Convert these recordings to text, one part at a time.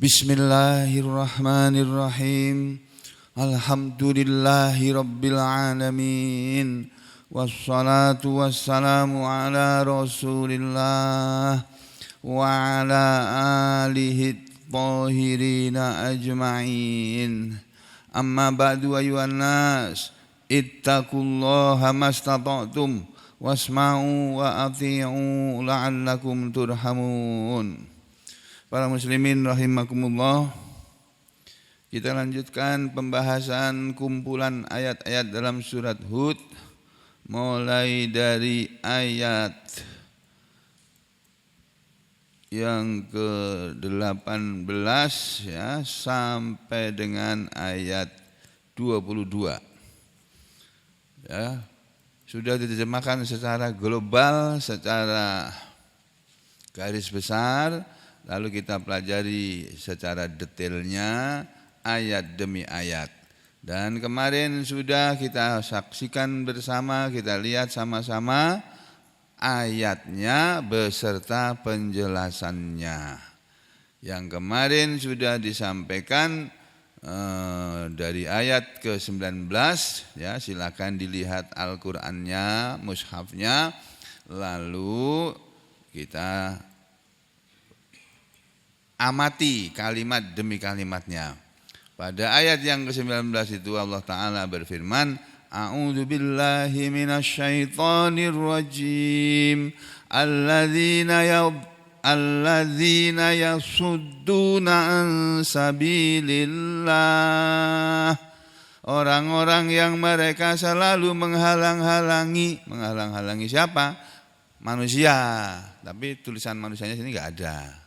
Bismillahirrahmanirrahim. Alhamdulillahi rabbil alamin. Wassalatu wassalamu ala rasulillah wa ala alihi tahirina ajma'in. Amma ba'du ayuhan nas, ittaqullaha mastata'tum wasma'u wa ati'u la'allakum turhamun. Para muslimin rahimakumullah, kita lanjutkan pembahasan kumpulan ayat-ayat dalam surat Hud, mulai dari ayat yang ke-18 ya, sampai dengan ayat 22. Ya, sudah diterjemahkan secara global, secara garis besar. Lalu kita pelajari secara detailnya ayat demi ayat. Dan kemarin sudah kita saksikan bersama, kita lihat sama-sama ayatnya beserta penjelasannya. Yang kemarin sudah disampaikan dari ayat ke-19, ya, silakan dilihat Al-Qur'annya, mushafnya. Lalu kita amati kalimat demi kalimatnya. Pada ayat yang ke-19 itu Allah Ta'ala berfirman, A'udzu billahi minasyaitonir rajim. Alladzina yasudduna an sabilillah. Orang-orang yang mereka selalu menghalang-halangi. Menghalang-halangi siapa? Manusia. Tapi tulisan manusianya sini enggak ada.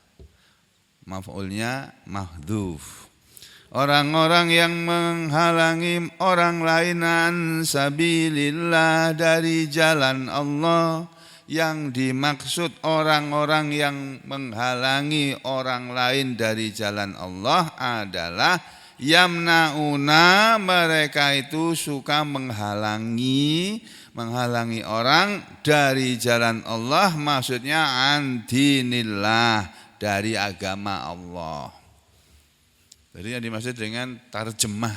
Maf'ulnya mahdhuf. Orang-orang yang menghalangi orang lain an sabilillah, dari jalan Allah. Yang dimaksud orang-orang yang menghalangi orang lain dari jalan Allah adalah yamnauna, mereka itu suka menghalangi orang dari jalan Allah, maksudnya an dinillah, dari agama Allah. Jadi yang dimaksud dengan tarjemah,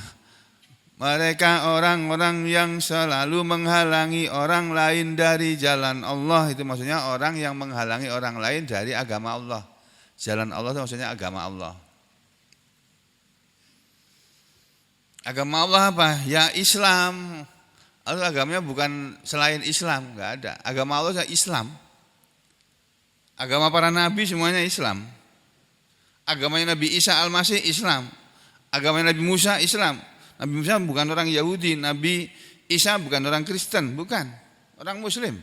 mereka orang-orang yang selalu menghalangi orang lain dari jalan Allah, itu maksudnya orang yang menghalangi orang lain dari agama Allah. Jalan Allah itu maksudnya agama Allah. Agama Allah apa? Ya Islam. Allah agamanya bukan selain Islam, enggak ada. Agama Allah adalah Islam. Agama para nabi semuanya Islam. Agamanya Nabi Isa Al-Masih Islam. Agamanya Nabi Musa Islam. Nabi Musa bukan orang Yahudi, Nabi Isa bukan orang Kristen, bukan. Orang Muslim.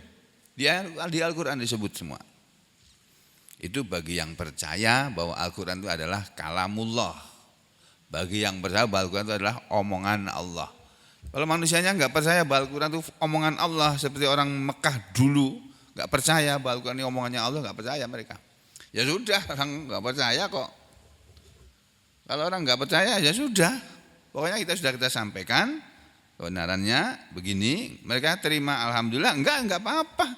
Di Al-Quran disebut semua. Itu bagi yang percaya bahwa Al-Quran itu adalah kalamullah. Bagi yang percaya bahwa Al-Quran itu adalah omongan Allah. Kalau manusianya enggak percaya bahwa Al-Quran itu omongan Allah, seperti orang Mekah dulu, enggak percaya bahwa Al-Quran ini omongannya Allah, enggak percaya mereka. Ya sudah, orang enggak percaya kok. Kalau orang enggak percaya ya sudah. Pokoknya kita sampaikan kebenarannya begini, mereka terima alhamdulillah, enggak apa-apa.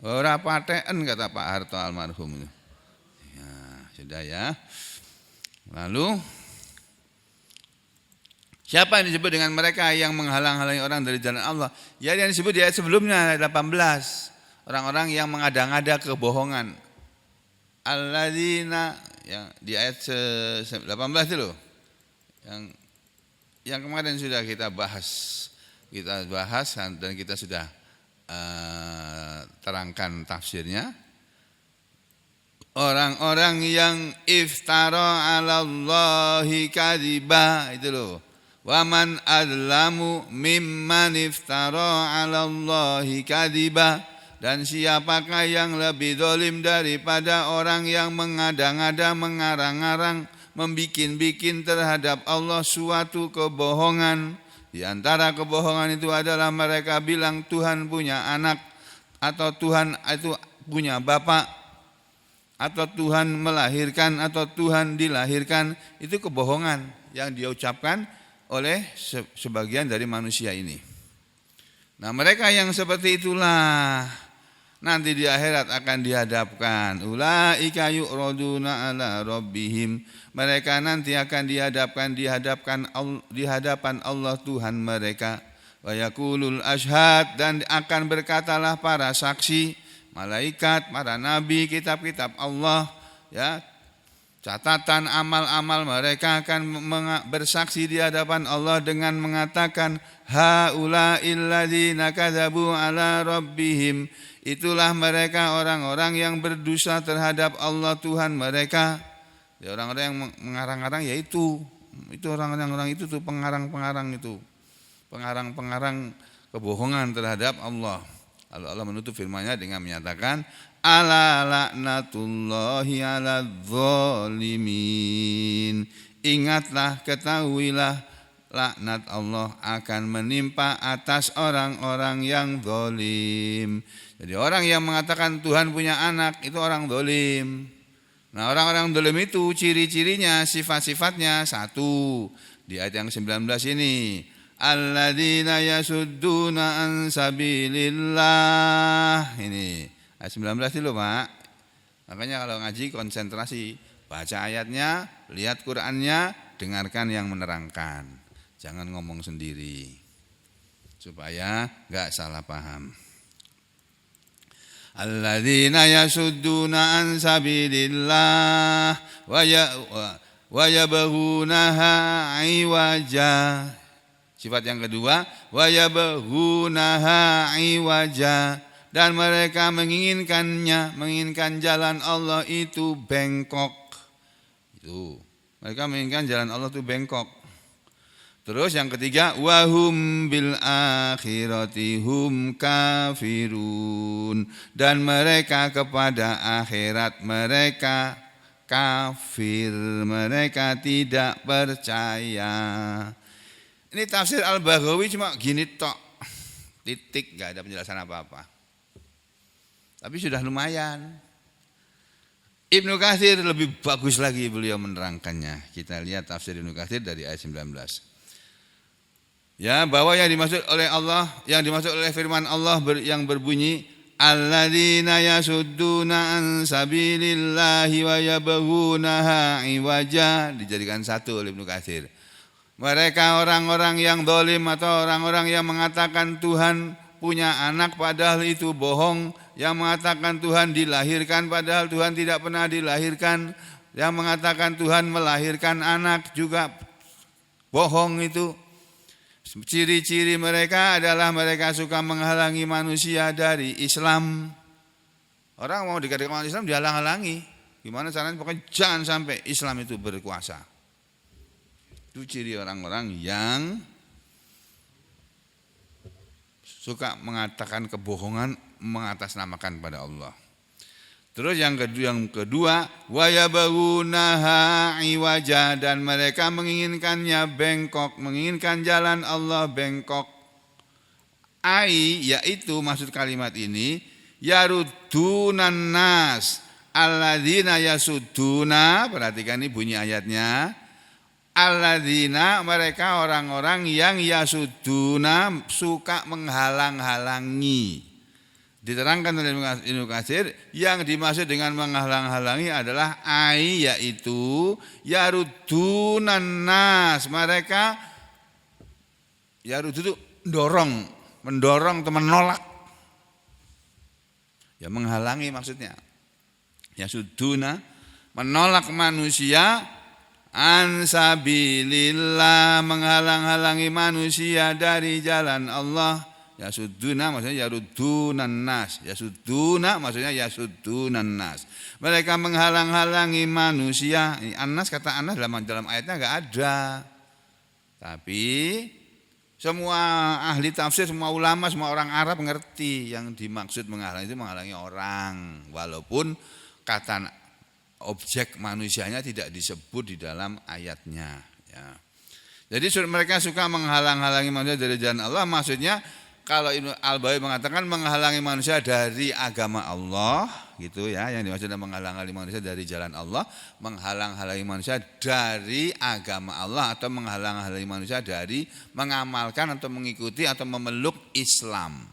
Ora paten kata Pak Harto almarhum itu. Ya, sudah ya. Lalu siapa yang disebut dengan mereka yang menghalang-halangi orang dari jalan Allah? Ya, yang disebut di ayat sebelumnya, ayat 18. Orang-orang yang mengada-ngada kebohongan. Alladzina, yang di ayat 18 itu loh. Yang kemarin sudah kita bahas dan kita sudah terangkan tafsirnya. Orang-orang yang iftara 'alallahi kadziba, itu loh. Wa man adlamu mimman iftara 'alallahi kadziba. Dan siapakah yang lebih zalim daripada orang yang mengada-ngada, mengarang-arang, membikin-bikin terhadap Allah suatu kebohongan. Di antara kebohongan itu adalah mereka bilang Tuhan punya anak, atau Tuhan itu punya bapak, atau Tuhan melahirkan, atau Tuhan dilahirkan. Itu kebohongan yang diucapkan oleh sebagian dari manusia ini. Nah, mereka yang seperti itulah nanti di akhirat akan dihadapkan. Ulaika yu'raduna ala rabbihim, mereka nanti akan di hadapan Allah Tuhan mereka. Wa yaqulul ashhad, dan akan berkatalah para saksi, malaikat, para nabi, kitab-kitab Allah, ya, catatan amal-amal mereka akan bersaksi di hadapan Allah dengan mengatakan haula'il ladzina kadzabu ala rabbihim, itulah mereka orang-orang yang berdusta terhadap Allah Tuhan mereka. Ya, orang-orang yang mengarang-arang yaitu orang-orang itu tuh pengarang-pengarang itu. Pengarang-pengarang kebohongan terhadap Allah. Lalu Allah menutup firman-Nya dengan menyatakan ala laknatullahi ala zalimin. Ingatlah, ketahuilah, laknat Allah akan menimpa atas orang-orang yang zalim. Jadi orang yang mengatakan Tuhan punya anak itu orang zalim. Nah, orang-orang zalim itu ciri-cirinya, sifat-sifatnya satu di ayat yang 19 ini. Alladzina yasudduna an sabilillah. Ini ayat 19 dulu, Pak. Makanya kalau ngaji konsentrasi, baca ayatnya, lihat Qur'annya, dengarkan yang menerangkan. Jangan ngomong sendiri supaya enggak salah paham. Alladzina yasudduna an sabilillah wa yabghunaha iwaja. Sifat yang kedua, wa yabghunaha iwaja, dan mereka menginginkan jalan Allah itu bengkok. Itu. Mereka menginginkan jalan Allah itu bengkok. Terus yang ketiga, wahum bil akhirati hum kafirun, dan mereka kepada akhirat mereka kafir, mereka tidak percaya. Ini tafsir Al-Baghawi cuma gini tok, titik, gak ada penjelasan apa-apa. Tapi sudah lumayan. Ibnu Katsir lebih bagus lagi beliau menerangkannya. Kita lihat tafsir Ibnu Katsir dari ayat 19. Ya, bahwa yang dimaksud oleh Allah, yang dimaksud oleh firman Allah yang berbunyi alladzina yasudduna an sabilillahi wa yabghunaha iwaja, dijadikan satu oleh Ibnu Katsir. Mereka orang-orang yang zalim atau orang-orang yang mengatakan Tuhan punya anak padahal itu bohong, yang mengatakan Tuhan dilahirkan padahal Tuhan tidak pernah dilahirkan, yang mengatakan Tuhan melahirkan anak juga bohong itu. Ciri-ciri mereka adalah mereka suka menghalangi manusia dari Islam. Orang mau dikatakan Islam dihalang-halangi. Gimana caranya? Pokoknya jangan sampai Islam itu berkuasa. Itu ciri orang-orang yang suka mengatakan kebohongan, mengatasnamakan pada Allah. Terus yang kedua, wa yabghunaha iwaja, dan mereka menginginkannya bengkok, menginginkan jalan Allah bengkok. Yaitu maksud kalimat ini, yarudunan nas alladzina yasudduna, perhatikan ini bunyi ayatnya. Alladzina, mereka orang-orang yang yasudduna, suka menghalang-halangi. Diterangkan oleh Ibnu Katsir, yang dimaksud dengan menghalang-halangi adalah yaitu yarudunan nas, mereka yarud itu mendorong atau menolak. Ya, menghalangi maksudnya. Yasudduna, menolak manusia an sabilillah, menghalang-halangi manusia dari jalan Allah. Yasudduna maksudnya yarudunan nas. Yasudduna maksudnya yasuddunan nas. Mereka menghalang-halangi manusia. Ini anas, kata anas dalam ayatnya enggak ada. Tapi semua ahli tafsir, semua ulama, semua orang Arab ngerti yang dimaksud menghalangi itu menghalangi orang, walaupun kata objek manusianya tidak disebut di dalam ayatnya, ya. Jadi mereka suka menghalang-halangi manusia dari jalan Allah, maksudnya kalau Ibnu Al-Baghawi mengatakan menghalangi manusia dari agama Allah, gitu ya, yang dimaksud menghalang-halangi manusia dari jalan Allah, menghalang-halangi manusia dari agama Allah, atau menghalang-halangi manusia dari mengamalkan atau mengikuti atau memeluk Islam.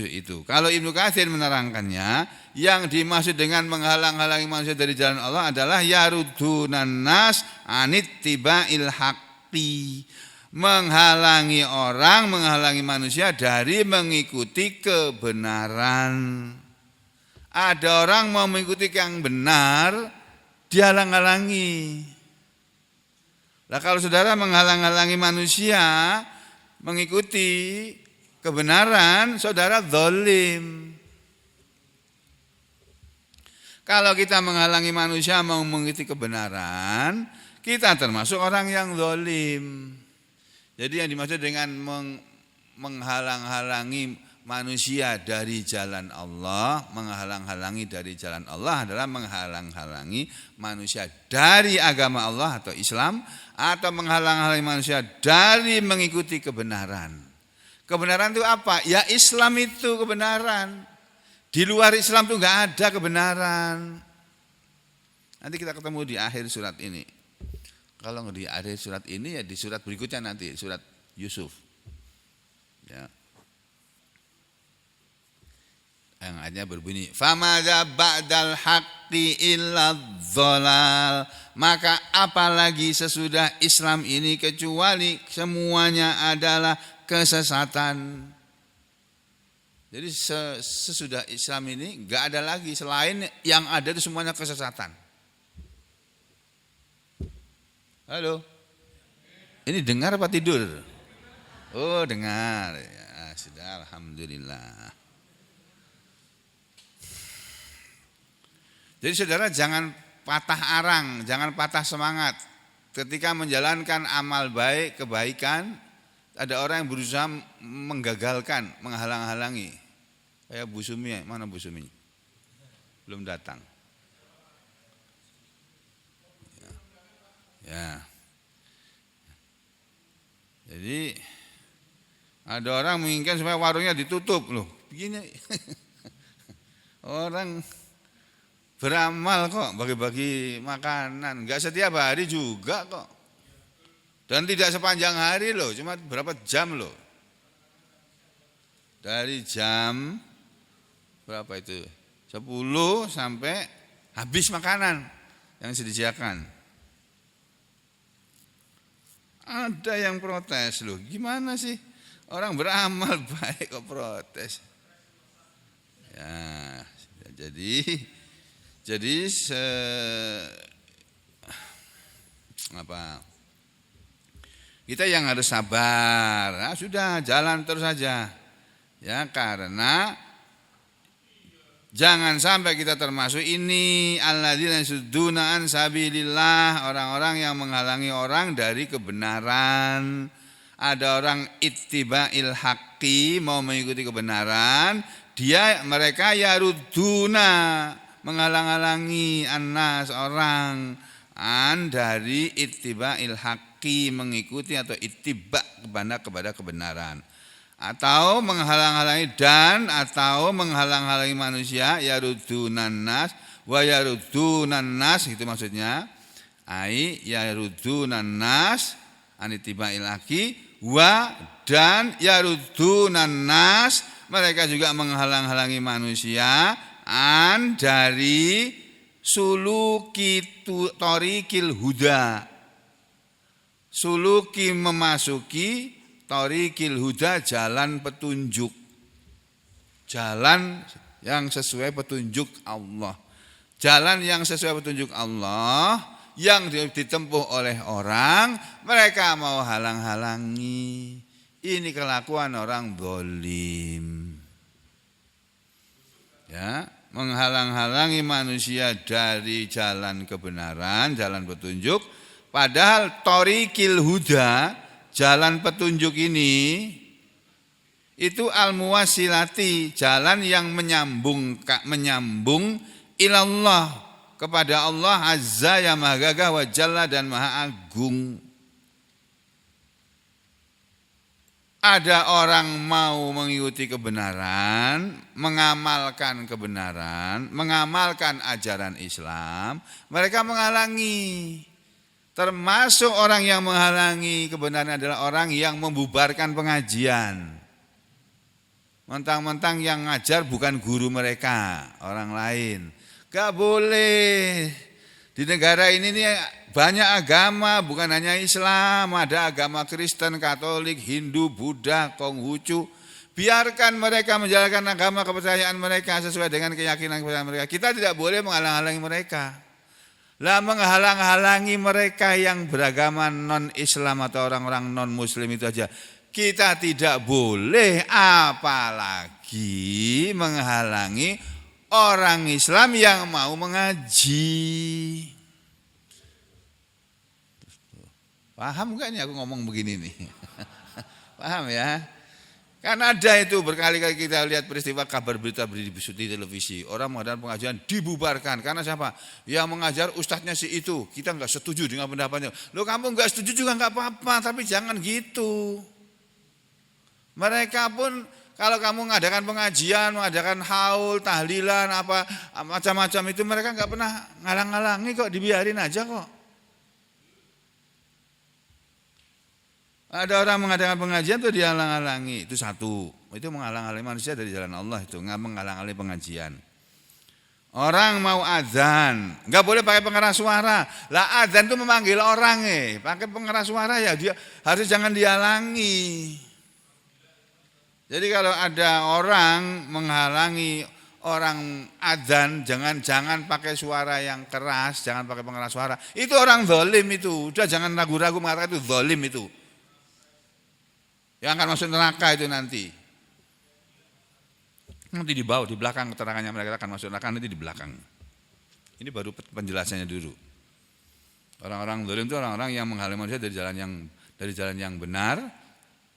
Itu. Kalau Ibnu Katsir menerangkannya, yang dimaksud dengan menghalang-halangi manusia dari jalan Allah adalah yarudunan nas anittiba'il haqqi. Menghalangi orang, menghalangi manusia dari mengikuti kebenaran. Ada orang mau mengikuti yang benar, dihalang-halangi. Nah, kalau saudara menghalang-halangi manusia mengikuti kebenaran, saudara zalim. Kalau kita menghalangi manusia mau mengikuti kebenaran, kita termasuk orang yang zalim. Jadi yang dimaksud dengan menghalang-halangi manusia dari jalan Allah, menghalang-halangi dari jalan Allah adalah menghalang-halangi manusia dari agama Allah atau Islam, atau menghalang-halangi manusia dari mengikuti kebenaran. Kebenaran itu apa? Ya Islam itu kebenaran. Di luar Islam itu enggak ada kebenaran. Nanti kita ketemu di akhir surat ini. Kalau di akhir surat ini ya di surat berikutnya nanti, surat Yusuf. Ya. Yang ayatnya berbunyi, "Famadza ba'dal haqqi illa dhalal." Maka apalagi sesudah Islam ini kecuali semuanya adalah kesesatan. Jadi sesudah Islam ini enggak ada lagi, selain yang ada itu semuanya kesesatan. Halo. Ini dengar apa tidur? Oh, dengar. Ya, sudah, alhamdulillah. Jadi saudara jangan patah arang, jangan patah semangat. Ketika menjalankan amal baik, kebaikan, ada orang yang berusaha menggagalkan, menghalang-halangi. Kayak Bu Sumi, mana Bu Sumi? Belum datang. Ya. Jadi ada orang menginginkan supaya warungnya ditutup loh. Begini. Orang beramal kok bagi-bagi makanan, enggak setiap hari juga kok. Dan tidak sepanjang hari loh, cuma berapa jam loh. Dari jam berapa itu? 10 sampai habis makanan yang disediakan. Ada yang protes loh, gimana sih orang beramal baik kok protes? Ya, jadi kita yang harus sabar. Nah, sudah jalan terus saja. Ya, karena jangan sampai kita termasuk ini alladzina yasudduna an sabilillah, orang-orang yang menghalangi orang dari kebenaran. Ada orang ittiba'il haqqi, mau mengikuti kebenaran, mereka yaruduna, menghalang-halangi annas, orang dari ittiba'il haqqi, mengikuti atau ittiba kepada kebenaran. Atau menghalang-halangi atau menghalang-halangi manusia, yarudunan nas wa yarudunan nas, itu maksudnya. Ai yarudunan nas anitiba'il haqqi dan yarudunan nas, mereka juga menghalang-halangi manusia dari suluki torikil huda. Suluki memasuki torikil huda, jalan petunjuk. Jalan yang sesuai petunjuk Allah. Jalan yang sesuai petunjuk Allah yang ditempuh oleh orang, mereka mau halang-halangi. Ini kelakuan orang zalim. Ya, menghalang-halangi manusia dari jalan kebenaran, jalan petunjuk. Padahal torikil huda, jalan petunjuk ini itu al-muwasilati, jalan yang menyambung ilallah, kepada Allah azza ya maha gagah wa jalla dan maha agung. Ada orang mau mengikuti kebenaran, mengamalkan kebenaran, mengamalkan ajaran Islam, mereka menghalangi. Termasuk orang yang menghalangi kebenaran adalah orang yang membubarkan pengajian. Mentang-mentang yang ngajar bukan guru mereka, orang lain. Gak boleh. Di negara ini nih banyak agama, bukan hanya Islam, ada agama Kristen, Katolik, Hindu, Buddha, Konghucu. Biarkan mereka menjalankan agama kepercayaan mereka sesuai dengan keyakinan mereka. Kita tidak boleh menghalang-halangi mereka. Lah menghalang-halangi mereka yang beragama non-Islam atau orang-orang non-Muslim itu aja. Kita tidak boleh, apalagi menghalangi orang Islam yang mau mengaji. Paham gak nih aku ngomong begini nih? Paham ya? Kan ada itu berkali-kali kita lihat peristiwa kabar berita di televisi. Orang mengadakan pengajian dibubarkan. Karena siapa? Yang mengajar ustadznya si itu. Kita enggak setuju dengan pendapatnya. Loh kamu enggak setuju juga enggak apa-apa. Tapi jangan gitu. Mereka pun kalau kamu mengadakan pengajian, mengadakan haul, tahlilan, apa macam-macam itu mereka enggak pernah ngalang-ngalangi kok. Dibiarin aja kok. Ada orang mengadakan pengajian itu dihalang-halangi, itu satu. Itu menghalang-halangi manusia dari jalan Allah itu, nggak menghalang-halangi pengajian. Orang mau azan, nggak boleh pakai pengeras suara. Lah azan itu memanggil orang pakai pengeras suara ya dia harus jangan dihalangi. Jadi kalau ada orang menghalangi orang azan, jangan pakai suara yang keras, jangan pakai pengeras suara. Itu orang zalim itu. Udah jangan ragu-ragu mengatakan itu zalim itu. Yang akan masuk neraka itu nanti. Nanti di bawah, di belakang keterangannya mereka akan masuk neraka nanti di belakang. Ini baru penjelasannya dulu. Orang-orang zalim itu orang-orang yang menghalangi manusia dari jalan yang benar.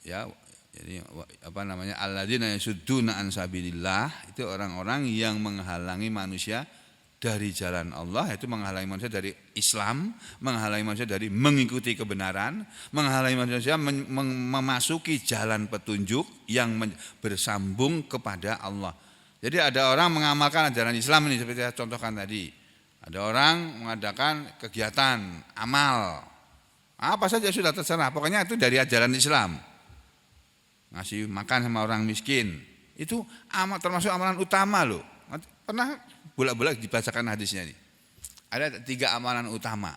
Ya, jadi apa namanya? Alladzina yasudduna an sabilillah, itu orang-orang yang menghalangi manusia dari jalan Allah, itu menghalangi manusia dari Islam, menghalangi manusia dari mengikuti kebenaran, menghalangi manusia memasuki jalan petunjuk yang bersambung kepada Allah. Jadi ada orang mengamalkan ajaran Islam ini seperti saya contohkan tadi. Ada orang mengadakan kegiatan amal, apa saja sudah terserah, pokoknya itu dari ajaran Islam. Ngasih makan sama orang miskin, itu termasuk amalan utama loh. Pernah bolak-balik dibacakan hadisnya nih. Ada 3 amalan utama.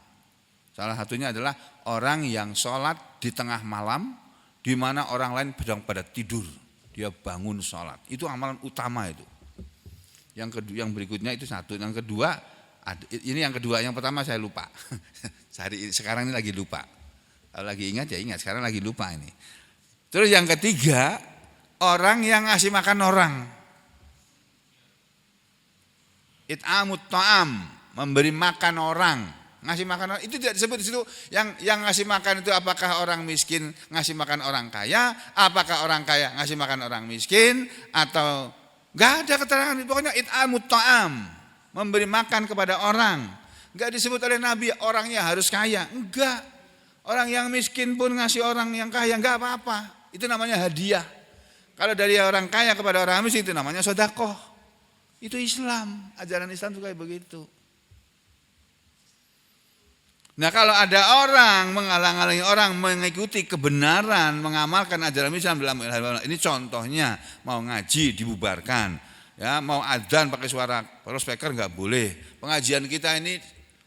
Salah satunya adalah orang yang sholat di tengah malam, di mana orang lain sedang pada tidur, dia bangun sholat. Itu amalan utama itu. Yang berikutnya itu satu. Yang kedua, ini yang kedua. Yang pertama saya lupa. Sekarang ini lagi lupa. Kalau lagi ingat ya ingat. Sekarang lagi lupa ini. Terus yang ketiga, orang yang ngasih makan orang. It'amut ta'am, memberi makan orang, ngasih makan orang, itu tidak disebut di situ. Yang ngasih makan itu apakah orang miskin ngasih makan orang kaya, apakah orang kaya ngasih makan orang miskin, atau enggak ada keterangan. Pokoknya it'amut ta'am, memberi makan kepada orang. Enggak disebut oleh Nabi orangnya harus kaya, enggak. Orang yang miskin pun ngasih orang yang kaya enggak apa-apa. Itu namanya hadiah. Kalau dari orang kaya kepada orang miskin itu namanya sedekah. Itu Islam, ajaran Islam juga kayak begitu. Nah kalau ada orang menghalang-halangi orang mengikuti kebenaran, mengamalkan ajaran Islam dalam ini contohnya mau ngaji dibubarkan, ya mau adzan pakai suara speaker nggak boleh. Pengajian kita ini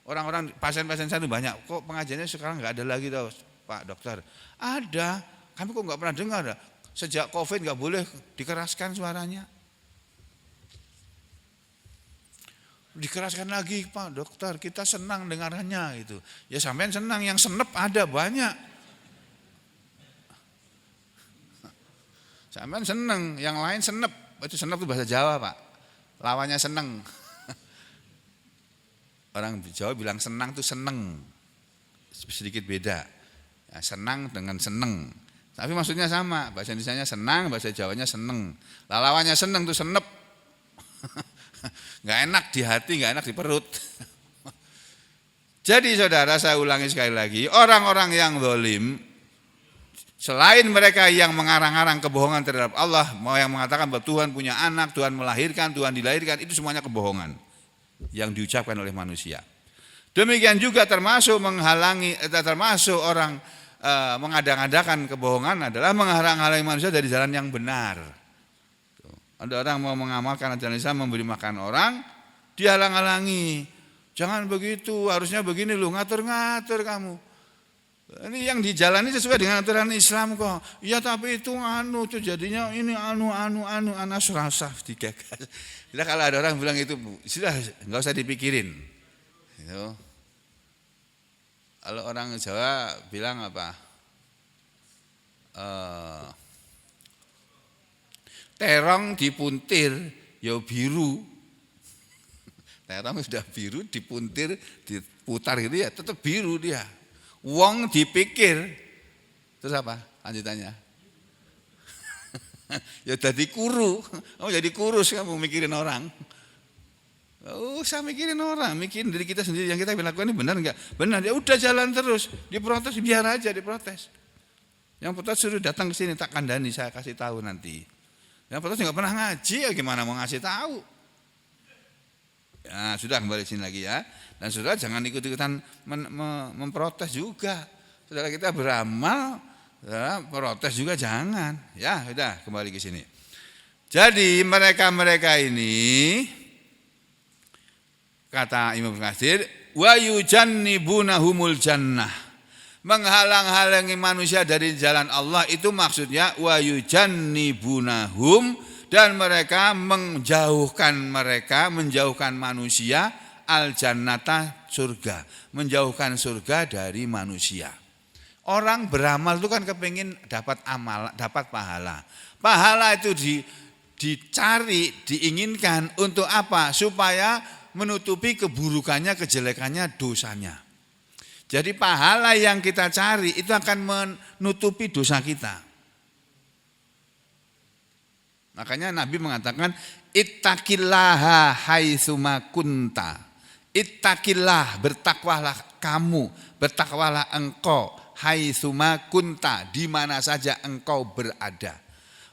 orang-orang pasien-pasien saya itu banyak, kok pengajiannya sekarang nggak ada lagi tau Pak Dokter? Ada, kami kok nggak pernah dengar. Sejak COVID nggak boleh dikeraskan suaranya. Dikeraskan lagi Pak Dokter, kita senang dengarannya gitu. Ya sampean senang, yang senep ada banyak. Sampean senang, yang lain senep. Itu senep itu bahasa Jawa Pak. Lawannya seneng. Orang Jawa bilang senang itu seneng. Sedikit beda. Ya, senang dengan seneng. Tapi maksudnya sama. Bahasa Indonesianya senang, bahasa Jawanya seneng. Lawannya seneng itu senep. Nggak enak di hati, nggak enak di perut. Jadi saudara, saya ulangi sekali lagi, orang-orang yang zalim, selain mereka yang mengarang-arang kebohongan terhadap Allah, mau yang mengatakan bahwa Tuhan punya anak, Tuhan melahirkan, Tuhan dilahirkan, itu semuanya kebohongan yang diucapkan oleh manusia. Demikian juga termasuk termasuk orang mengadang-adakan kebohongan adalah menghalang-halangi manusia dari jalan yang benar. Ada orang mau mengamalkan ajaran Islam, memberi makan orang, dihalang-halangi. Jangan begitu, harusnya begini loh, ngatur-ngatur kamu. Ini yang dijalani sesuai dengan aturan Islam kok. Ya tapi itu tuh jadinya ini anas rasa digagas. Jadi kalau ada orang bilang itu, sudah nggak usah dipikirin. Gitu. Kalau orang Jawa bilang apa? Terong dipuntir, ya biru. Terong sudah biru, dipuntir, diputar gitu ya, tetap biru dia. Wong dipikir, terus apa lanjutannya? Ya jadi kuru, jadi kurus kamu mikirin orang. Saya mikirin orang, mikirin diri kita sendiri yang kita lakukan ini benar enggak? Benar, ya udah jalan terus, diprotes biar aja diprotes. Yang protes suruh datang ke sini tak kandani, saya kasih tahu nanti. Yang protes nggak pernah ngaji, ya gimana mau ngasih tahu? Ya sudah kembali sini lagi ya. Dan saudara jangan ikut-ikutan memprotes juga. Saudara kita beramal, saudara protes juga jangan. Ya sudah kembali ke sini. Jadi mereka-mereka ini kata Imam Katsir, wa yujannibunahumul jannah. Menghalang-halangi manusia dari jalan Allah itu maksudnya wa yujannibunahum, dan mereka menjauhkan manusia al-jannata, surga, menjauhkan surga dari manusia. Orang beramal itu kan kepingin dapat amal, dapat pahala. Pahala itu dicari, diinginkan untuk apa? Supaya menutupi keburukannya, kejelekannya, dosanya. Jadi pahala yang kita cari itu akan menutupi dosa kita. Makanya Nabi mengatakan ittaqillaha haitsuma kunta. Ittaqillah, bertakwalah kamu, bertakwalah engkau, haitsuma kunta, di mana saja engkau berada.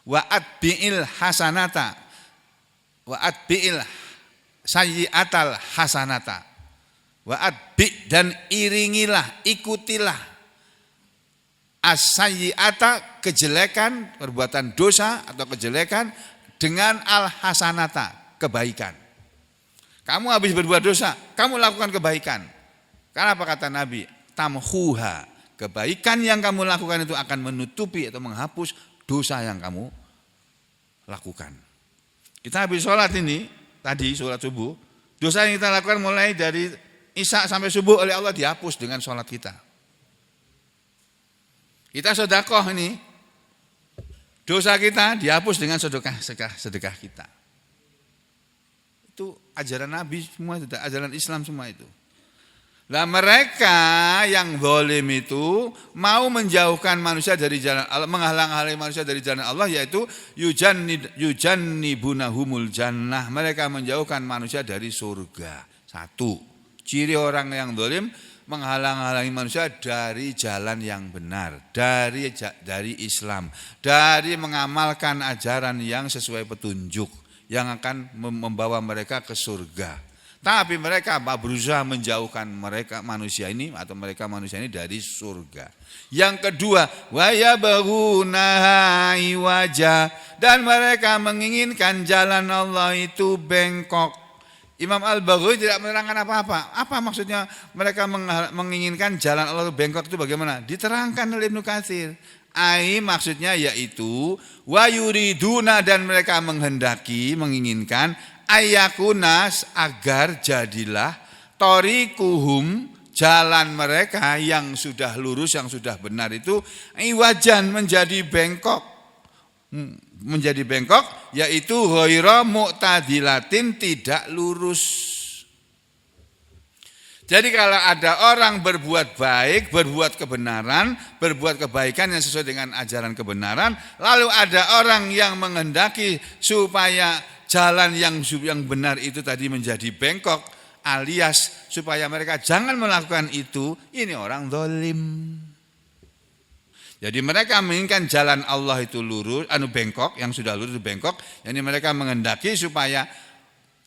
Wa atbi'il hasanata, wa atbi'il sayyi'atal hasanata. Wa atbi', dan iringilah, ikutilah as-sayyi'ata, kejelekan, perbuatan dosa atau kejelekan, dengan al-hasanata, kebaikan. Kamu habis berbuat dosa, kamu lakukan kebaikan. Karena apa kata Nabi? Tamhuha, kebaikan yang kamu lakukan itu akan menutupi atau menghapus dosa yang kamu lakukan. Kita habis sholat ini, tadi sholat subuh, dosa yang kita lakukan mulai dari Isya sampai subuh oleh Allah dihapus dengan sholat kita. Kita sedekah ini, dosa kita dihapus dengan sedekah kita. Itu ajaran Nabi semua, itu ajaran Islam semua itu. Nah mereka yang zalim itu mau menjauhkan manusia dari jalan Allah, menghalang-halangi manusia dari jalan Allah, yaitu yujannibunahumul jannah. Mereka menjauhkan manusia dari surga. Satu, ciri orang yang zalim menghalang-halangi manusia dari jalan yang benar, dari Islam, dari mengamalkan ajaran yang sesuai petunjuk yang akan membawa mereka ke surga. Tapi mereka berusaha menjauhkan manusia ini dari surga. Yang kedua, wa yabghuna iwaja, dan mereka menginginkan jalan Allah itu bengkok. Imam Al-Baghawi tidak menerangkan apa-apa. Apa maksudnya mereka menginginkan jalan Allah itu bengkok itu bagaimana? Diterangkan oleh Ibnu Katsir. Maksudnya yaitu wa yuriduna, dan mereka menghendaki, menginginkan ayakunas, agar jadilah torikuhum, jalan mereka yang sudah lurus, yang sudah benar itu iwajan, menjadi bengkok. Menjadi bengkok, yaitu ghaira mu'tadilatin, tidak lurus. Jadi kalau ada orang berbuat baik, berbuat kebenaran, berbuat kebaikan yang sesuai dengan ajaran kebenaran, lalu ada orang yang menghendaki supaya jalan yang benar itu tadi menjadi bengkok, alias supaya mereka jangan melakukan itu, ini orang zalim. Jadi mereka menginginkan jalan Allah itu lurus, bengkok, yang sudah lurus itu bengkok, yani mereka menghendaki supaya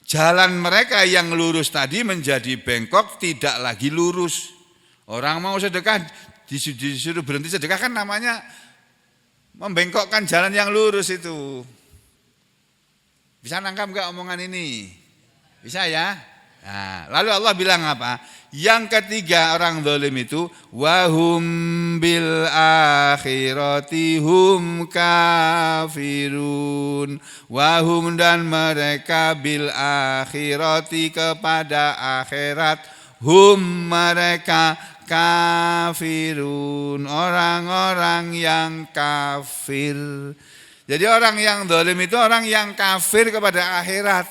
jalan mereka yang lurus tadi menjadi bengkok, tidak lagi lurus. Orang mau sedekah disuruh berhenti sedekah, kan namanya membengkokkan jalan yang lurus itu. Bisa nangkap enggak omongan ini? Bisa ya? Nah, lalu Allah bilang apa? Yang ketiga orang zalim itu wahum bil akhirati hum kafirun. Wahum dan mereka bil akhirati kepada akhirat hum mereka kafirun, orang-orang yang kafir. Jadi orang yang zalim itu orang yang kafir kepada akhirat,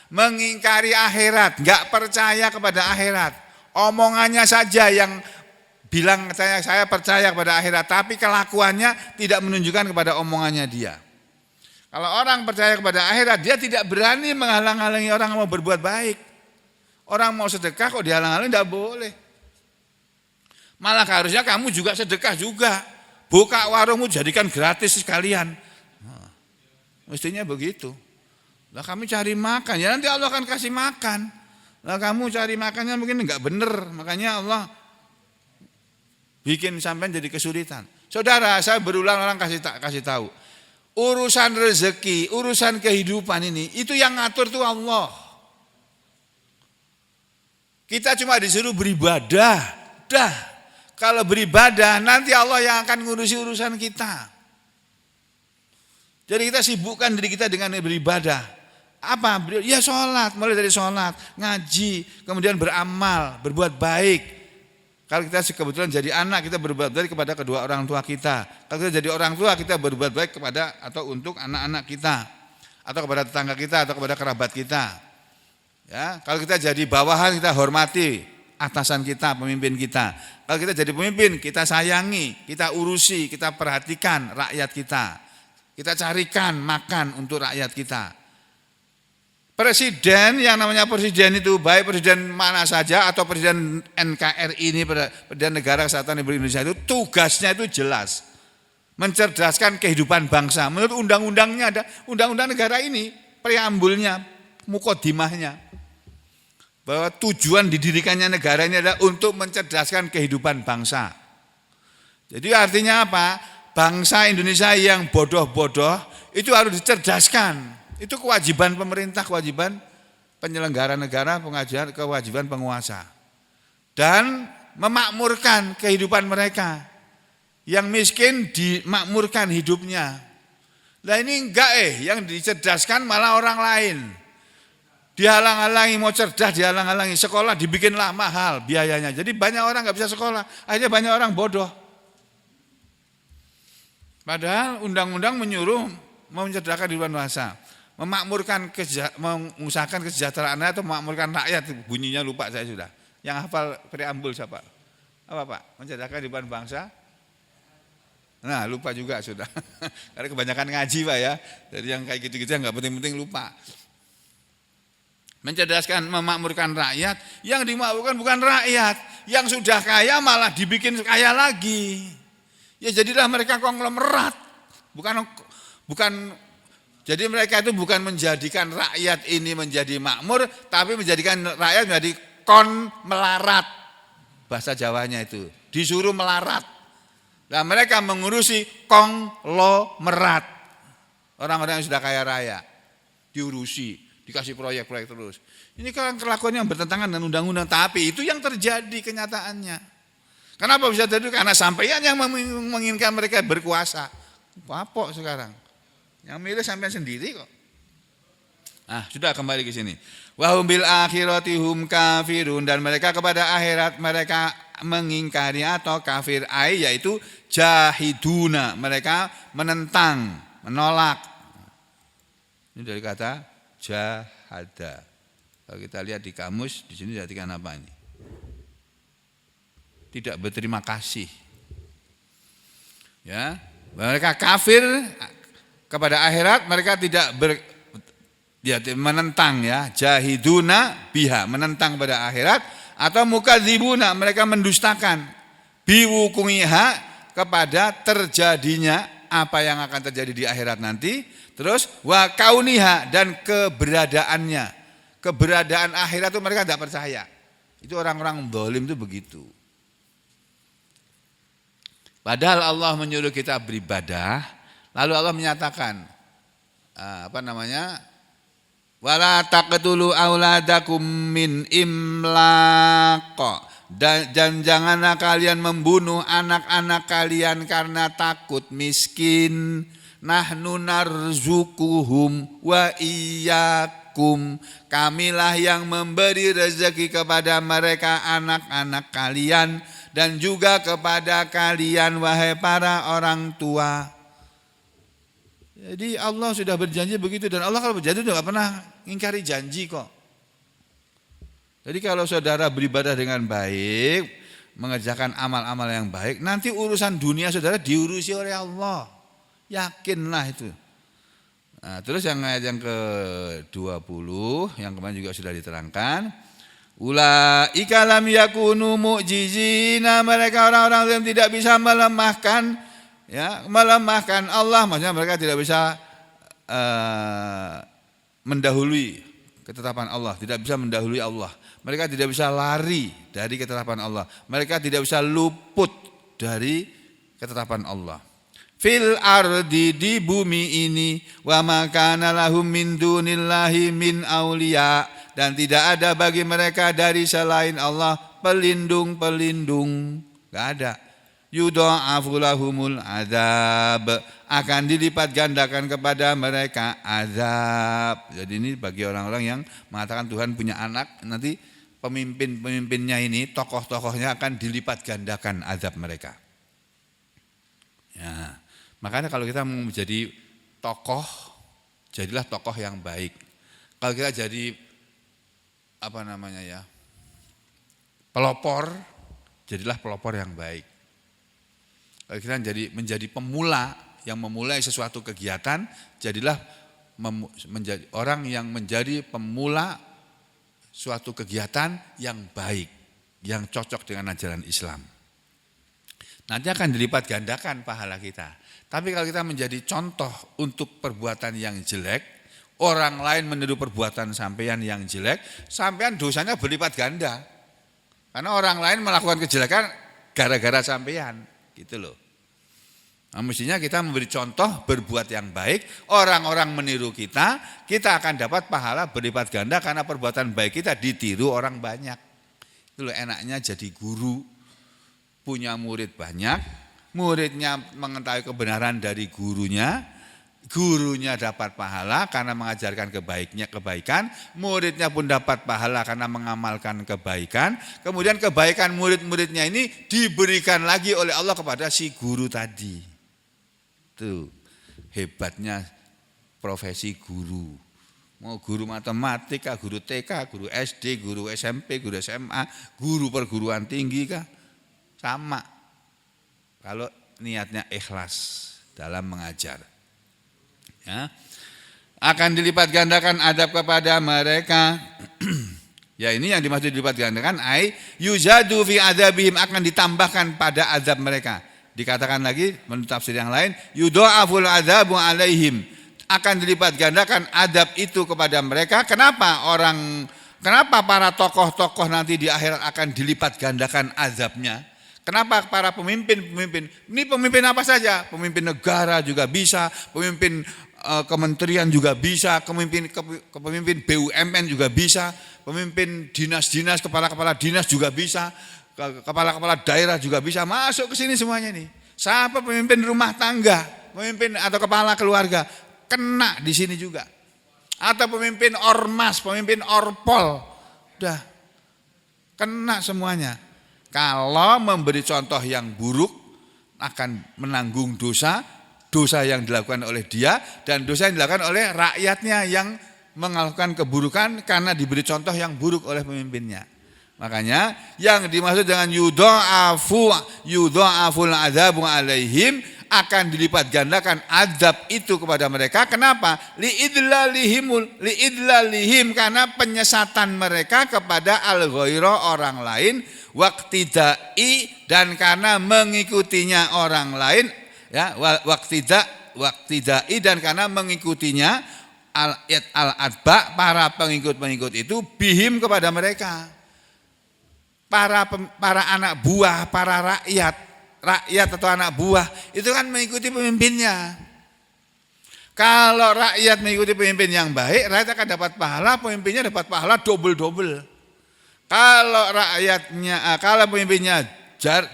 mengingkari akhirat, enggak percaya kepada akhirat. Omongannya saja yang bilang saya percaya kepada akhirat, tapi kelakuannya tidak menunjukkan kepada omongannya dia. Kalau orang percaya kepada akhirat, dia tidak berani menghalang-halangi orang mau berbuat baik. Orang mau sedekah kok dihalang-halangi, tidak boleh. Malah harusnya kamu juga sedekah juga. Buka warungmu jadikan gratis sekalian. Nah, mestinya begitu. Lah kami cari makan, ya nanti Allah akan kasih makan. Lah kamu cari makannya mungkin enggak benar, makanya Allah bikin sampean jadi kesulitan. Saudara, saya berulang orang kasih tahu. Urusan rezeki, urusan kehidupan ini, itu yang ngatur tuh Allah. Kita cuma disuruh beribadah. Dah, kalau beribadah nanti Allah yang akan ngurusi urusan kita. Jadi kita sibukkan diri kita dengan beribadah. Apa? Ya sholat, mulai dari sholat, ngaji, kemudian beramal, berbuat baik. Kalau kita kebetulan jadi anak, kita berbuat baik kepada kedua orang tua kita. Kalau kita jadi orang tua, kita berbuat baik kepada atau untuk anak-anak kita, atau kepada tetangga kita, atau kepada kerabat kita. Ya, kalau kita jadi bawahan, kita hormati atasan kita, pemimpin kita. Kalau kita jadi pemimpin, kita sayangi, kita urusi, kita perhatikan rakyat kita. Kita carikan makan untuk rakyat kita. Presiden, yang namanya presiden itu baik presiden mana saja atau presiden NKRI ini, Presiden Negara Kesatuan Republik Indonesia itu tugasnya itu jelas. Mencerdaskan kehidupan bangsa. Menurut undang-undangnya ada undang-undang negara ini, preambulnya, mukodimahnya. Bahwa tujuan didirikannya negara ini adalah untuk mencerdaskan kehidupan bangsa. Jadi artinya apa? Bangsa Indonesia yang bodoh-bodoh itu harus dicerdaskan. Itu kewajiban pemerintah, kewajiban penyelenggara negara, kewajiban penguasa. Dan memakmurkan kehidupan mereka. Yang miskin dimakmurkan hidupnya. Nah ini enggak yang dicerdaskan malah orang lain. Dihalang-halangi, mau cerdas dihalang-halangi. Sekolah dibikinlah mahal biayanya. Jadi banyak orang enggak bisa sekolah. Akhirnya banyak orang bodoh. Padahal undang-undang menyuruh mencerdaskan kehidupan bangsa. Mengusahakan kesejahteraan atau memakmurkan rakyat, bunyinya lupa saya sudah. Yang hafal preambul siapa? Apa Pak? Mencerdaskan kehidupan bangsa? Nah lupa juga sudah. Karena kebanyakan ngaji Pak ya. Jadi yang kayak gitu-gitu yang nggak penting-penting lupa. Mencerdaskan, memakmurkan rakyat. Yang dimakmurkan bukan rakyat. Yang sudah kaya malah dibikin kaya lagi. Ya jadilah mereka konglomerat. Jadi mereka itu bukan menjadikan rakyat ini menjadi makmur, tapi menjadikan rakyat menjadi melarat. Bahasa Jawanya itu, disuruh melarat. Nah mereka mengurusi konglomerat. Orang-orang yang sudah kaya raya, diurusi, dikasih proyek-proyek terus. Ini kan kelakuan yang bertentangan dengan undang-undang, tapi itu yang terjadi kenyataannya. Kenapa bisa terjadi? Karena sampeyan yang menginginkan mereka berkuasa. Kapok sekarang. Yang milih sampean sendiri kok. Nah, sudah kembali ke sini. Wa hum bil akhirati hum kafirun, dan mereka kepada akhirat mereka mengingkari atau kafir yaitu jahiduna, mereka menentang, menolak. Ini dari kata jahada. Kalau kita lihat di kamus di sini diartikan apa ini? Tidak berterima kasih. Ya, mereka kafir kepada akhirat, mereka tidak menentang ya, jahiduna biha, menentang pada akhirat, atau mukadzibuna, mereka mendustakan biwukungiha, kepada terjadinya apa yang akan terjadi di akhirat nanti, terus wa kauniha, dan keberadaannya, keberadaan akhirat itu mereka tidak percaya. Itu orang-orang zalim itu begitu. Padahal Allah menyuruh kita beribadah. Lalu Allah menyatakan Wala taqtulu auladakum min imlaq. Dan janganlah kalian membunuh anak-anak kalian karena takut miskin. Nahnu narzukuhum wa iyyakum. Kamilah yang memberi rezeki kepada mereka anak-anak kalian dan juga kepada kalian wahai para orang tua. Jadi Allah sudah berjanji begitu, dan Allah kalau berjanji tidak pernah ingkari janji kok. Jadi kalau saudara beribadah dengan baik, mengerjakan amal-amal yang baik, nanti urusan dunia saudara diurusi oleh Allah. Yakinlah itu. Nah, terus yang ayat yang ke-20 yang kemarin juga sudah diterangkan, ulaika lam yakunu mu'jizina, mereka orang-orang yang tidak bisa melemahkan Allah, maksudnya mereka tidak bisa mendahului ketetapan Allah, tidak bisa mendahului Allah. Mereka tidak bisa lari dari ketetapan Allah. Mereka tidak bisa luput dari ketetapan Allah. Fil ardi, di bumi ini, wa ma kana lahum min dunillahi min auliya, dan tidak ada bagi mereka dari selain Allah pelindung-pelindung. Enggak ada. Yudha'afu lahumul azab, akan dilipat gandakan kepada mereka azab. Jadi ini bagi orang-orang yang mengatakan Tuhan punya anak, nanti pemimpin-pemimpinnya ini, tokoh-tokohnya akan dilipat gandakan azab mereka. Ya, makanya kalau kita mau menjadi tokoh, jadilah tokoh yang baik. Kalau kita jadi pelopor, jadilah pelopor yang baik. Kalau kita menjadi pemula yang memulai sesuatu kegiatan, jadilah menjadi orang yang menjadi pemula suatu kegiatan yang baik, yang cocok dengan ajaran Islam. Nanti akan dilipat gandakan pahala kita. Tapi kalau kita menjadi contoh untuk perbuatan yang jelek, orang lain meniru perbuatan sampean yang jelek, sampean dosanya berlipat ganda. Karena orang lain melakukan kejelekan gara-gara sampean, gitu loh. Nah, mestinya kita memberi contoh berbuat yang baik, orang-orang meniru kita, kita akan dapat pahala berlipat ganda karena perbuatan baik kita ditiru orang banyak. Itu loh enaknya jadi guru, punya murid banyak, muridnya mengetahui kebenaran dari gurunya, gurunya dapat pahala karena mengajarkan kebaikan, muridnya pun dapat pahala karena mengamalkan kebaikan, kemudian kebaikan murid-muridnya ini diberikan lagi oleh Allah kepada si guru tadi. Itu hebatnya profesi guru. Mau guru matematika, guru TK, guru SD, guru SMP, guru SMA, guru perguruan tinggi kah? Sama. Kalau niatnya ikhlas dalam mengajar. Ya. Akan dilipat gandakan adab kepada mereka. Ya, ini yang dimaksud dilipat gandakan, yuzadu fi adzabihim, akan ditambahkan pada azab mereka. Dikatakan lagi menurut tafsir yang lain, yudha'aful adzabu alaihim, akan dilipat gandakan adab itu kepada mereka. Kenapa para tokoh-tokoh nanti di akhirat akan dilipat gandakan azabnya? Kenapa para pemimpin-pemimpin? Ini pemimpin apa saja? Pemimpin negara juga bisa, pemimpin kementerian juga bisa, pemimpin BUMN juga bisa, pemimpin dinas-dinas, kepala-kepala dinas juga bisa, kepala-kepala daerah juga bisa masuk ke sini semuanya nih. Siapa pemimpin rumah tangga, pemimpin atau kepala keluarga kena di sini juga. Atau pemimpin ormas, pemimpin orpol, udah kena semuanya. Kalau memberi contoh yang buruk akan menanggung dosa yang dilakukan oleh dia dan dosa yang dilakukan oleh rakyatnya yang melakukan keburukan karena diberi contoh yang buruk oleh pemimpinnya. Makanya yang dimaksud dengan yudha'aful adzabu alaihim, akan dilipat gandakan azab itu kepada mereka. Kenapa? Liidlalihim, karena penyesatan mereka kepada al-ghaira, orang lain, waqtidai, dan karena mengikutinya orang lain, ya, waqtidai, dan karena mengikutinya al-adba, para pengikut-pengikut itu, bihim, kepada mereka. Para anak buah, para rakyat atau anak buah itu kan mengikuti pemimpinnya. Kalau rakyat mengikuti pemimpin yang baik, rakyat akan dapat pahala, pemimpinnya dapat pahala double-double. Kalau pemimpinnya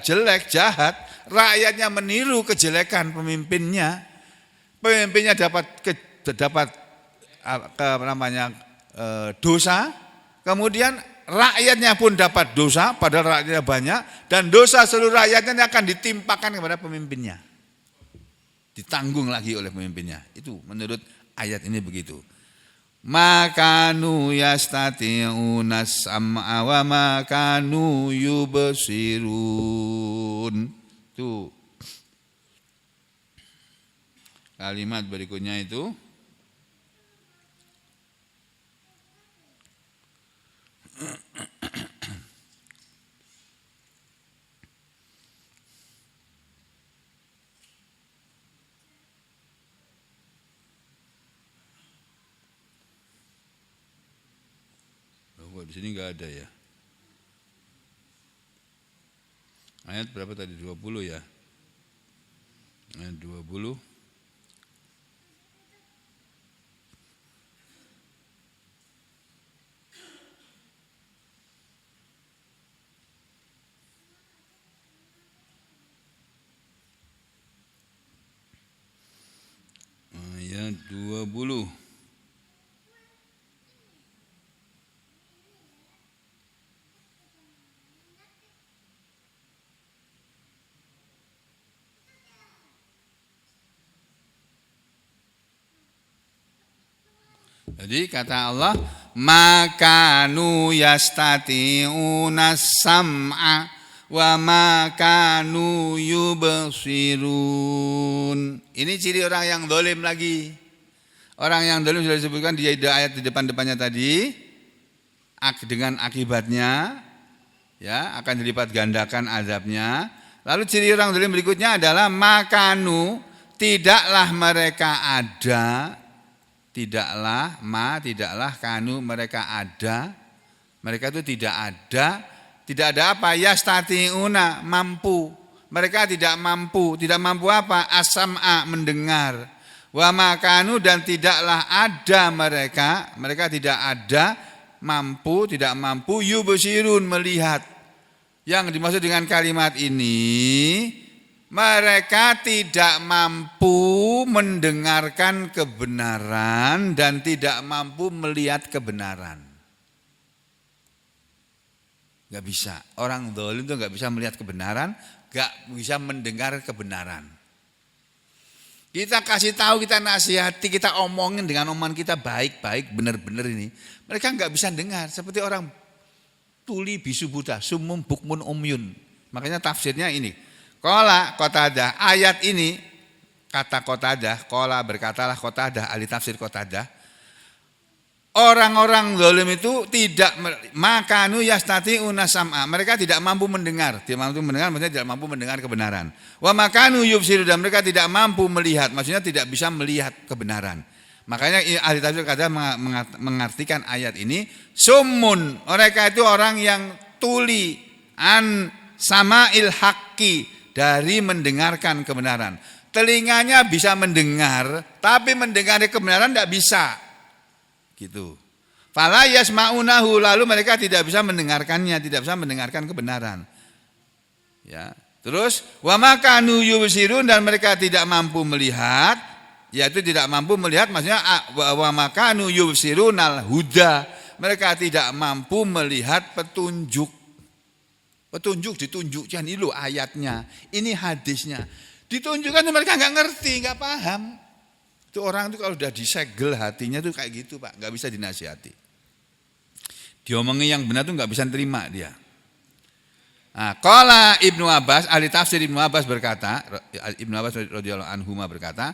jelek, jahat, rakyatnya meniru kejelekan pemimpinnya, pemimpinnya dapat dosa, kemudian rakyatnya pun dapat dosa, padahal rakyatnya banyak, dan dosa seluruh rakyatnya akan ditimpakan kepada pemimpinnya. Ditanggung lagi oleh pemimpinnya. Itu menurut ayat ini begitu. Makanu yastati'una sam'a wa makanu yubsirun. Itu kalimat berikutnya itu di sini enggak ada ya. Ayat berapa tadi? 20 ya. Ayat 20. Ayat 20. Jadi kata Allah, makanu yastati'una sam'a wa makanu yubsirun. Ini ciri orang yang zalim lagi. Orang yang zalim sudah disebutkan di ayat di depan-depannya tadi, dengan akibatnya ya akan dilipat gandakan azabnya. Lalu ciri orang zalim berikutnya adalah makanu, tidaklah mereka ada. Tidaklah kanu mereka ada. Mereka itu tidak ada apa? Yastati'una, mampu. Mereka tidak mampu apa? As-sam'a, mendengar. Wa makanu, dan tidaklah ada mereka tidak ada tidak mampu yubsirun, melihat. Yang dimaksud dengan kalimat ini, mereka tidak mampu mendengarkan kebenaran dan tidak mampu melihat kebenaran. Gak bisa. Orang zalim itu gak bisa melihat kebenaran, gak bisa mendengar kebenaran. Kita kasih tahu, kita nasihati, kita omongin dengan omongan kita baik-baik, benar-benar ini. Mereka gak bisa dengar. Seperti orang tuli bisu buta, sumum bukmun umyun. Makanya tafsirnya ini. Qala Qatadah, ayat ini kata Qatadah, qala berkatalah Qatadah, ahli tafsir Qatadah. Orang-orang zalim itu tidak makanu yastati'una sam'a, mereka tidak mampu mendengar. Tidak mampu mendengar maksudnya tidak mampu mendengar kebenaran. Wa makanu yubsiru, dan mereka tidak mampu melihat, maksudnya tidak bisa melihat kebenaran. Makanya ahli tafsir Qatadah mengartikan ayat ini summun, mereka itu orang yang tuli an sama'il haqqi, dari mendengarkan kebenaran. Telinganya bisa mendengar, tapi mendengar kebenaran tidak bisa. Gitu. Fala yasma'unahu, lalu mereka tidak bisa mendengarkannya, tidak bisa mendengarkan kebenaran. Ya. Terus wa makanu yubsirun, dan mereka tidak mampu melihat, yaitu tidak mampu melihat maksudnya wa makanu yubsirunal huda. Mereka tidak mampu melihat petunjuk. Petunjuk ditunjukkan, ini loh ayatnya, ini hadisnya. Ditunjukkan mereka nggak ngerti, nggak paham. Itu orang itu kalau sudah disegel hatinya tuh kayak gitu Pak, nggak bisa dinasihati. Diomongi yang benar tuh nggak bisa terima dia. Nah, qala Ibnu Abbas, ahli tafsir Ibnu Abbas berkata, Ibnu Abbas radhiyallahu anhu berkata,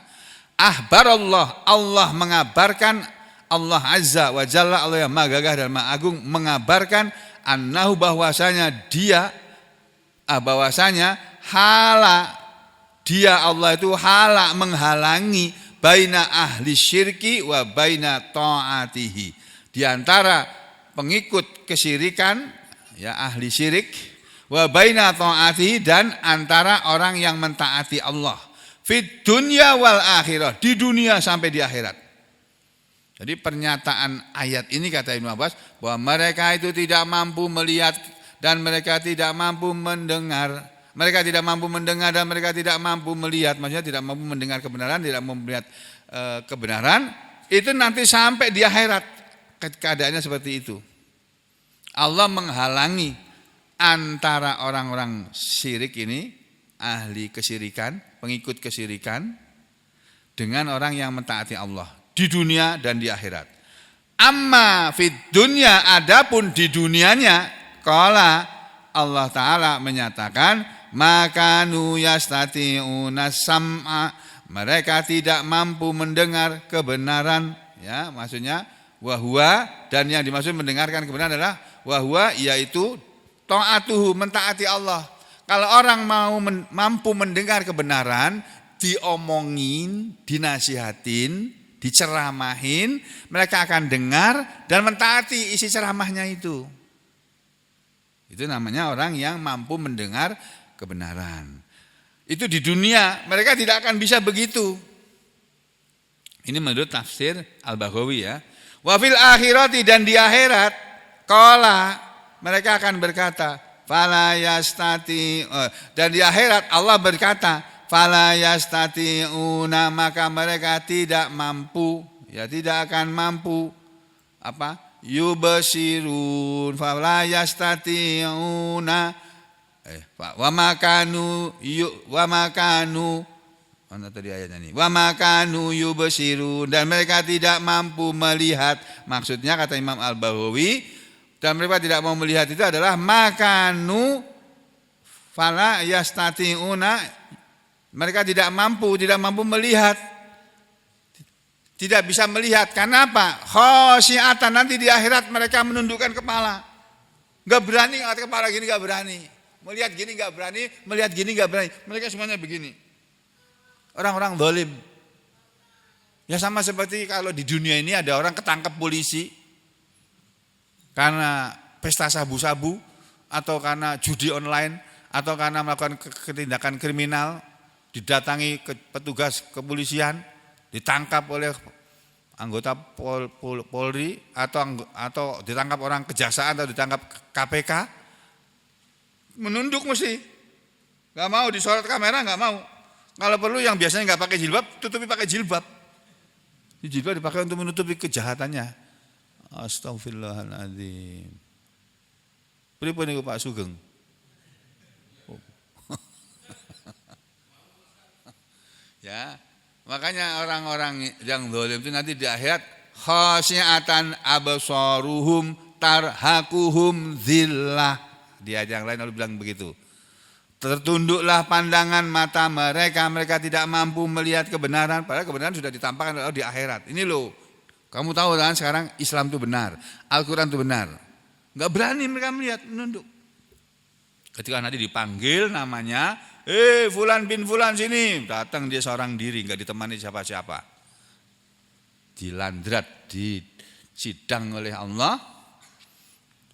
ahbarallah, Allah mengabarkan, Allah azza wa jalla, Allah yang maha gagah dan maha agung mengabarkan annahu, bahwasanya dia Allah itu hala menghalangi baina ahli syirki wa baina ta'atihi, di antara pengikut kesyirikan ya ahli syirik, wa baina ta'atihi, dan antara orang yang mentaati Allah. Fid dunya wal akhirah, di dunia sampai di akhirat. Jadi pernyataan ayat ini kata Ibnu Abbas bahwa mereka itu tidak mampu melihat dan mereka tidak mampu mendengar. Mereka tidak mampu mendengar dan mereka tidak mampu melihat. Maksudnya tidak mampu mendengar kebenaran, tidak mampu melihat kebenaran. Itu nanti sampai di akhirat keadaannya seperti itu. Allah menghalangi antara orang-orang syirik ini, ahli kesyirikan, pengikut kesyirikan, dengan orang yang mentaati Allah di dunia dan di akhirat. Amma fid dunya, adapun di dunianya, qala Allah Ta'ala menyatakan, makanu yastati'una sam'a, mereka tidak mampu mendengar kebenaran, ya, maksudnya wahwa, dan yang dimaksud mendengarkan kebenaran adalah wahwa, yaitu ta'atuhu, mentaati Allah. Kalau orang mau mampu mendengar kebenaran, diomongin, dinasihatin, diceramahin, mereka akan dengar dan mentaati isi ceramahnya itu. Itu namanya orang yang mampu mendengar kebenaran. Itu di dunia, mereka tidak akan bisa begitu. Ini menurut tafsir Al-Baghawi ya. Wa fil akhirati, dan di akhirat, qala, mereka akan berkata, fala yastati, dan di akhirat Allah berkata, fala yastati'una, maka mereka tidak mampu, ya tidak akan mampu apa? Yubsirun, fala yastati'una wa makanu mana tadi ayatnya ini? Wa makanu yubsirun, dan mereka tidak mampu melihat. Maksudnya kata Imam Al-Baghawi, dan mereka tidak mau melihat itu adalah makanu fala yastati'una, mereka tidak mampu melihat. Tidak bisa melihat. Karena apa? Khosyi'atan, nanti di akhirat mereka menundukkan kepala. Enggak berani angkat kepala gini, enggak berani. Melihat gini enggak berani, melihat gini enggak berani. Mereka semuanya begini. Orang-orang zalim. Ya sama seperti kalau di dunia ini ada orang ketangkep polisi karena pesta sabu-sabu, atau karena judi online, atau karena melakukan tindakan kriminal, didatangi petugas kepolisian, ditangkap oleh anggota Polri, atau ditangkap orang kejaksaan, atau ditangkap KPK, menunduk mesti, nggak mau disorot kamera, nggak mau. Kalau perlu yang biasanya nggak pakai jilbab, tutupi pakai jilbab. Jilbab dipakai untuk menutupi kejahatannya. Astagfirullahaladzim. Pripun niku Pak Sugeng? Ya, makanya orang-orang yang zalim itu nanti di akhirat khasyi'atan absaruhum tarhaquhum zillah. Di ayat yang lain Allah bilang begitu. Tertunduklah pandangan mata mereka, mereka tidak mampu melihat kebenaran, padahal kebenaran sudah ditampakkan di akhirat. Ini loh, kamu tahu kan sekarang Islam itu benar, Al-Quran itu benar. Enggak berani mereka melihat, menunduk. Ketika nanti dipanggil namanya, fulan bin fulan sini, datang dia seorang diri, enggak ditemani siapa-siapa. Dilandrat, disidang oleh Allah.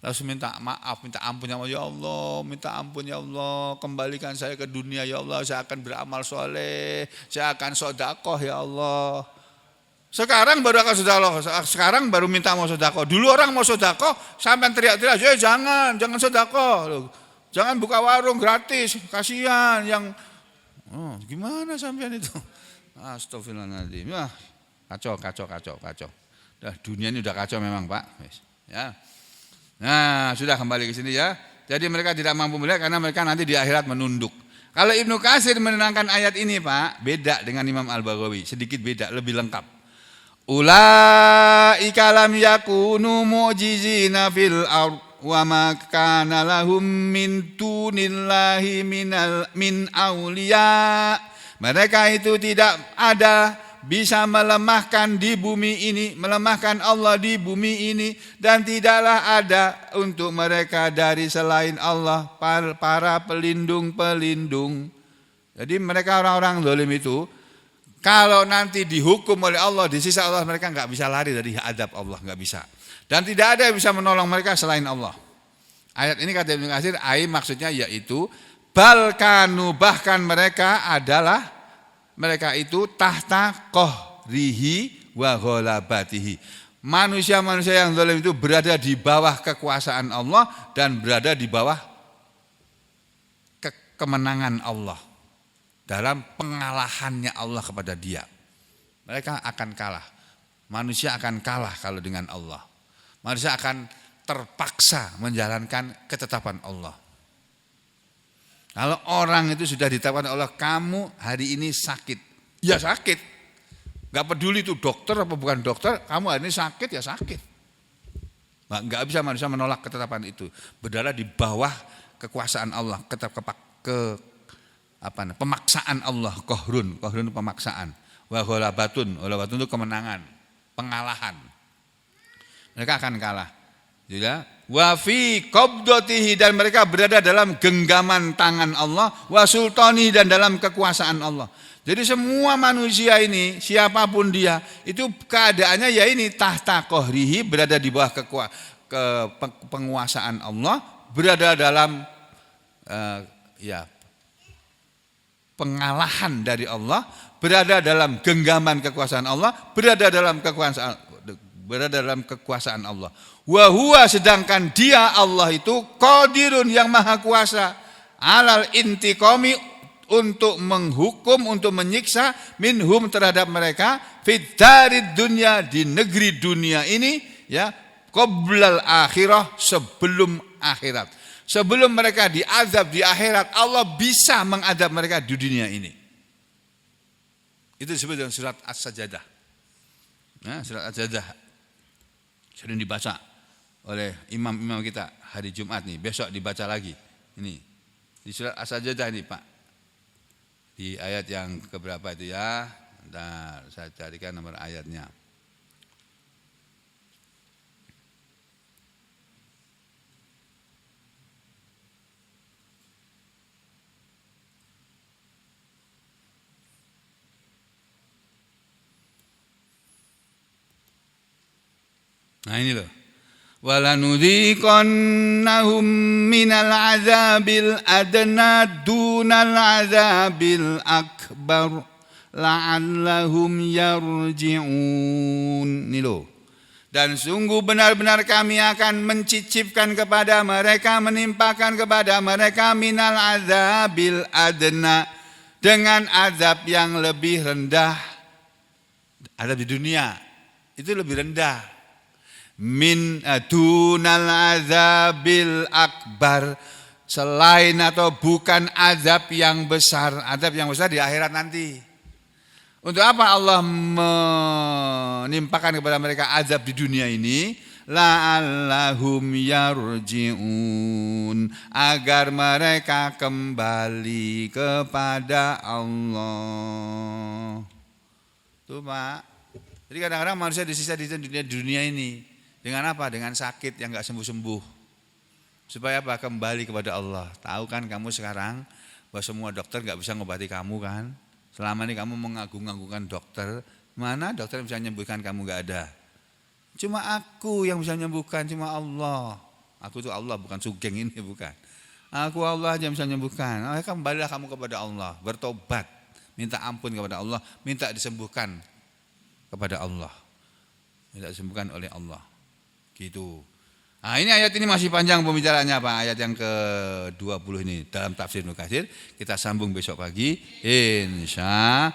Langsung minta maaf, minta ampun ya Allah, minta ampun ya Allah, kembalikan saya ke dunia ya Allah, saya akan beramal soleh, saya akan sedekah ya Allah. Sekarang baru akan sedekah, sekarang baru minta mau sedekah. Dulu orang mau sedekah sampai teriak-teriak, jangan sedekah, jangan buka warung gratis, kasihan yang, gimana sampean itu? Astagfirullahaladzim, kacau. Dah dunia ini udah kacau memang Pak, ya. Nah, sudah kembali ke sini ya. Jadi mereka tidak mampu melihat karena mereka nanti di akhirat menunduk. Kalau Ibnu Katsir menerangkan ayat ini Pak, beda dengan Imam Al-Baghawi, sedikit beda, lebih lengkap. Ulaika lam yakunu mu'jizina fil ardh wa ma kana lahum min dunillahi min auliya. Mereka itu tidak ada bisa melemahkan di bumi ini, melemahkan Allah di bumi ini, dan tidaklah ada untuk mereka dari selain Allah para pelindung-pelindung. Jadi mereka orang-orang zalim itu kalau nanti dihukum oleh Allah, disiksa Allah, mereka enggak bisa lari dari adab Allah, enggak bisa. Dan tidak ada yang bisa menolong mereka selain Allah. Ayat ini kata Ibnu Katsir, maksudnya yaitu balkanu, bahkan mereka adalah mereka itu tahta qahrihi wa ghalabatihi. Manusia-manusia yang zalim itu berada di bawah kekuasaan Allah dan berada di bawah kemenangan Allah, dalam pengalahannya Allah kepada dia. Mereka akan kalah. Manusia akan kalah kalau dengan Allah. Manusia akan terpaksa menjalankan ketetapan Allah. Kalau orang itu sudah ditetapkan Allah, kamu hari ini sakit, ya sakit. Gak peduli itu dokter apa bukan dokter, kamu hari ini sakit ya sakit. Gak bisa manusia menolak ketetapan itu. Berada di bawah kekuasaan Allah, pemaksaan Allah, qahrun itu pemaksaan. Wa ghalabatun itu kemenangan, pengalahan. Mereka akan kalah. Ya. Wa fi qabdatihi, dan mereka berada dalam genggaman tangan Allah, wa sultani, dan dalam kekuasaan Allah. Jadi semua manusia ini, siapapun dia, itu keadaannya ya ini tahta qahrihi, berada di bawah penguasaan Allah, berada dalam pengalahan dari Allah, berada dalam genggaman kekuasaan Allah, berada dalam kekuasaan Allah. Wa huwa, sedangkan dia Allah itu qadirun, yang maha kuasa, alal intiqami, untuk menghukum, untuk menyiksa, minhum, terhadap mereka, fid-darid dunya, di negeri dunia ini, ya, qoblal akhirah, sebelum akhirat. Sebelum mereka diazab di akhirat, Allah bisa mengadab mereka di dunia ini. Itu disebut dalam surat As-Sajdah. Nah, surat As-Sajdah sering dibaca oleh imam-imam kita hari Jumat nih, besok dibaca lagi. Ini di surat As-Sajdah ini, Pak. Di ayat yang keberapa itu ya? Bentar, saya carikan nomor ayatnya. Nah ini loh. Walanudhiqannahum minal azabil adna dunal azabil akbar la'allahum yarji'un. Ini loh. Dan sungguh benar-benar kami akan mencicipkan kepada mereka, menimpakan kepada mereka minal azabil adna, dengan azab yang lebih rendah. Azab di dunia itu lebih rendah. Min dunal azabil akbar, selain atau bukan azab yang besar. Azab yang besar di akhirat nanti. Untuk apa Allah menimpakan kepada mereka azab di dunia ini? La'allahum yarji'un, agar mereka kembali kepada Allah. Tuh Pak. Jadi kadang-kadang manusia disisa di dunia ini. Dengan apa? Dengan sakit yang gak sembuh-sembuh. Supaya apa? Kembali kepada Allah. Tahu kan kamu sekarang bahwa semua dokter gak bisa ngobati kamu kan? Selama ini kamu mengagung-agungkan dokter. Mana dokter yang bisa menyembuhkan kamu? Gak ada. Cuma aku yang bisa menyembuhkan, cuma Allah. Aku itu Allah, bukan sugeng ini, bukan. Aku Allah aja yang bisa menyembuhkan. Kembalilah kamu kepada Allah. Bertobat. Minta ampun kepada Allah. Minta disembuhkan kepada Allah. Minta disembuhkan oleh Allah. Gitu. Nah, ini ayat ini masih panjang pembicaraannya Pak. Ayat yang ke-20 ini dalam tafsir Ibnu Katsir. Kita sambung besok pagi insyaallah.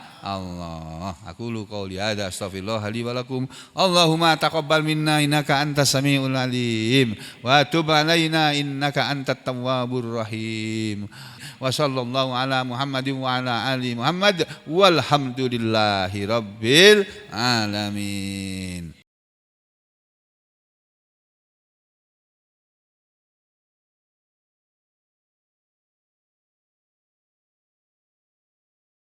Aku lu qauli hadza astaghfirullah li wa lakum. Allahumma taqabbal minna innaka antas samiul alim wa tub alaina innaka antat tawwabur rahim. Wa sallallahu ala Muhammadin wa ala ali Muhammad walhamdulillahi rabbil alamin.